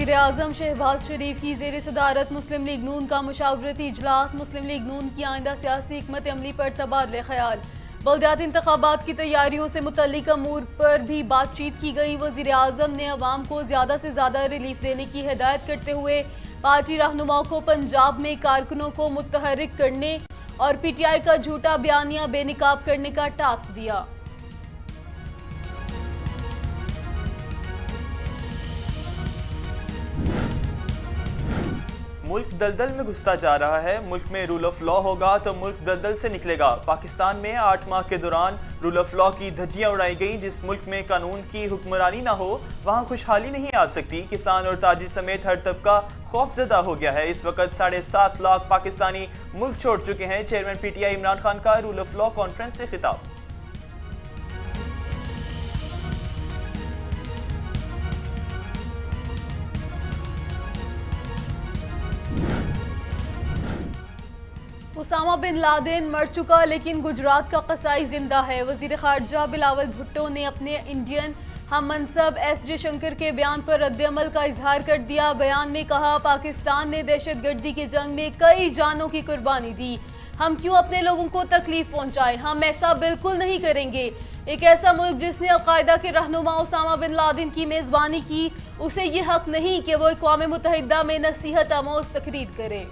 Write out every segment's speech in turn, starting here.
वज़ीर-ए-आज़म शहबाज शरीफ की ज़ेर सदारत मुस्लिम लीग नून का मुशावरती इजलास। मुस्लिम लीग नून की आइंदा सियासी हिकमत अमली पर तबादले ख्याल। बल्दियाती इंतखाबात की तैयारियों से मुतल्लिक अमूर पर भी बातचीत की गई। वज़ीर-ए-आज़म ने अवाम को ज़्यादा से ज़्यादा रिलीफ देने की हिदायत करते हुए पार्टी रहनुमाओं को पंजाब में कारकुनों को मुतहर्रिक करने और PTI का झूठा बयानिया बेनकाब करने का टास्क दिया। मुल्क दलदल में घुसता जा रहा है। मुल्क में रूल ऑफ लॉ होगा तो मुल्क दलदल से निकलेगा। पाकिस्तान में 8 माह के दौरान रूल ऑफ लॉ की धज्जियां उड़ाई गई। जिस मुल्क में कानून की हुक्मरानी ना हो वहां खुशहाली नहीं आ सकती। किसान और ताजिर समेत हर तबका खौफजदा हो गया है। इस वक्त 7.5 लाख पाकिस्तानी मुल्क छोड़ चुके हैं। चेयरमैन PTI इमरान खान का रूल ऑफ लॉ कॉन्फ्रेंस से खिताब। उसामा बिन लादेन मर चुका लेकिन गुजरात का कसाई जिंदा है। वजीर खारजा बिलावल भुट्टो ने अपने इंडियन हम मनसब S जयशंकर के बयान पर रद्दअमल का इजहार कर दिया। बयान में कहा, पाकिस्तान ने दहशतगर्दी की जंग में कई जानों की कुर्बानी दी। हम क्यों अपने लोगों को तकलीफ पहुंचाएं? हम ऐसा बिल्कुल नहीं करेंगे। एक ऐसा मुल्क जिसने अलकायदा के रहनुमा उसामा बिन लादेन की मेजबानी की, उसे ये हक नहीं कि वो अक़वाम मुत्तहिदा में नसीहत आमोज तकरीर करे।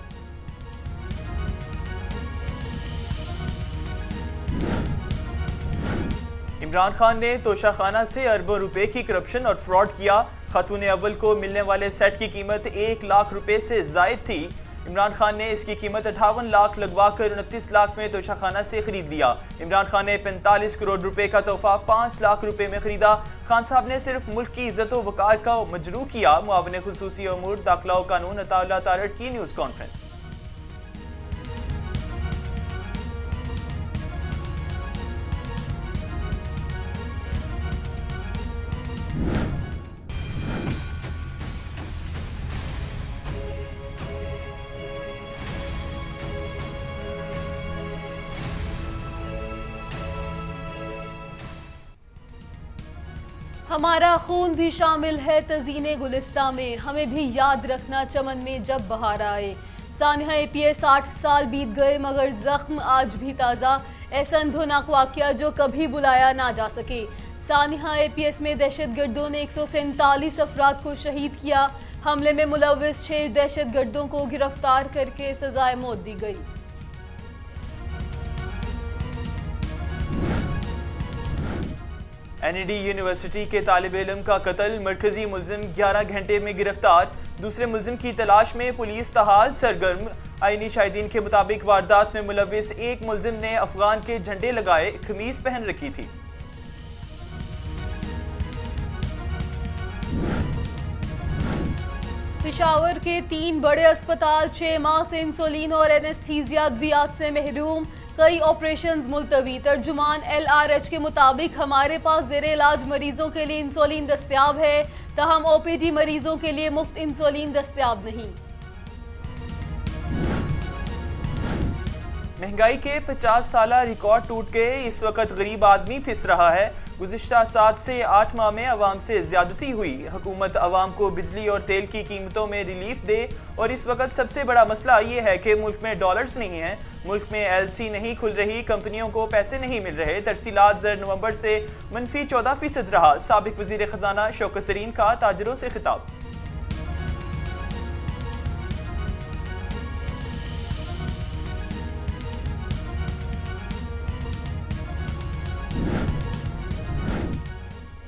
इमरान खान ने तोशाखाना से अरबों रुपए की करप्शन और फ्रॉड किया। खातून अव्वल को मिलने वाले सेट की कीमत 1 लाख रुपए से जायद थी। इमरान खान ने इसकी कीमत 58 लाख लगवाकर 29 लाख में तोशाखाना से खरीद लिया। इमरान खान ने 45 करोड़ रुपए का तोहफा 5 लाख रुपए में खरीदा। खान साहब ने सिर्फ मुल्क की इज्जत व वकार का मजरू किया। मुआविन खुसूसी अमूर दाखिला व कानून अताउल्लाह तारड़ की न्यूज़ कॉन्फ्रेंस। हमारा खून भी शामिल है तज़ीने गुलिस्ता में, हमें भी याद रखना चमन में जब बहार आए। सानिया APS 8 साल बीत गए मगर जख्म आज भी ताज़ा। ऐसा अंधोनाक वाक़या जो कभी बुलाया ना जा सके। सानिया APS में दहशतगर्दों ने 147 अफराद को शहीद किया। हमले में मुलव्विस 6 दहशतगर्दों को गिरफ्तार करके सजाए मौत दी गई। NED यूनिवर्सिटी के तालिब इल्म का कत्ल। मरकजी मुलजिम 11 घंटे में गिरफ्तार। दूसरे मुलजिम की तलाश में पुलिस तहाल सरगर्म। आईनी शाहिदीन के मुताबिक वारदात में मुलव्विस एक मुलजिम ने अफगान के झंडे लगाए खमीज पहन रखी थी। पेशावर के 3 बड़े अस्पताल 6 माह से इंसुलिन और एनेस्थीसिया अद्वियात से महरूम। कई ऑपरेशंस मुलतवी। तर्जुमान LRH के मुताबिक हमारे पास ज़ेरे इलाज मरीजों के लिए इंसुलिन दस्तयाब है, तहम OPD मरीजों के लिए मुफ्त इंसुलिन दस्तयाब नहीं। महंगाई के 50 साला रिकॉर्ड टूट गए। इस वक्त गरीब आदमी फिस रहा है। गुज़िश्ता 7 से 8 माह में अवाम से ज्यादती हुई। हुकूमत अवाम को बिजली और तेल की कीमतों में रिलीफ दे। और इस वक्त सबसे बड़ा मसला ये है कि मुल्क में डॉलर्स नहीं हैं। मुल्क में LC नहीं खुल रही, कंपनियों को पैसे नहीं मिल रहे। तरसीलात ज़र नवंबर से -14% रहा। साबिक वज़ीर ख़जाना शौकत तरीन का ताजरों से खिताब।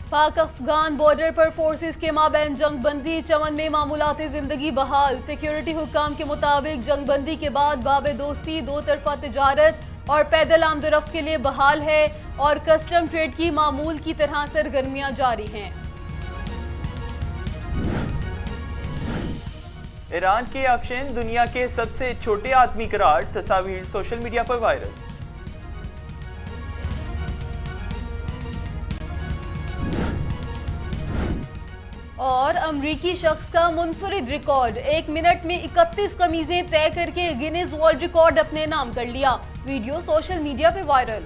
पाक अफगान बॉर्डर पर फोर्सेस के माबैन जंग बंदी। चमन में मामूलात जिंदगी बहाल। सिक्योरिटी हुक्काम के मुताबिक जंग बंदी के बाद बाबे दोस्ती दो तरफा तिजारत और पैदल आमदोरफ्त के लिए बहाल है और कस्टम ट्रेड की मामूल की तरह सरगर्मियां जारी हैं। ईरान के अफशेन दुनिया के सबसे छोटे आदमी करार। तस्वीर सोशल मीडिया पर वायरल। और अमरीकी शख्स का मुनफरिद रिकॉर्ड, 1 मिनट में 31 कमीजें तय करके गिनीज वर्ल्ड रिकॉर्ड अपने नाम कर लिया। वीडियो सोशल मीडिया पे वायरल।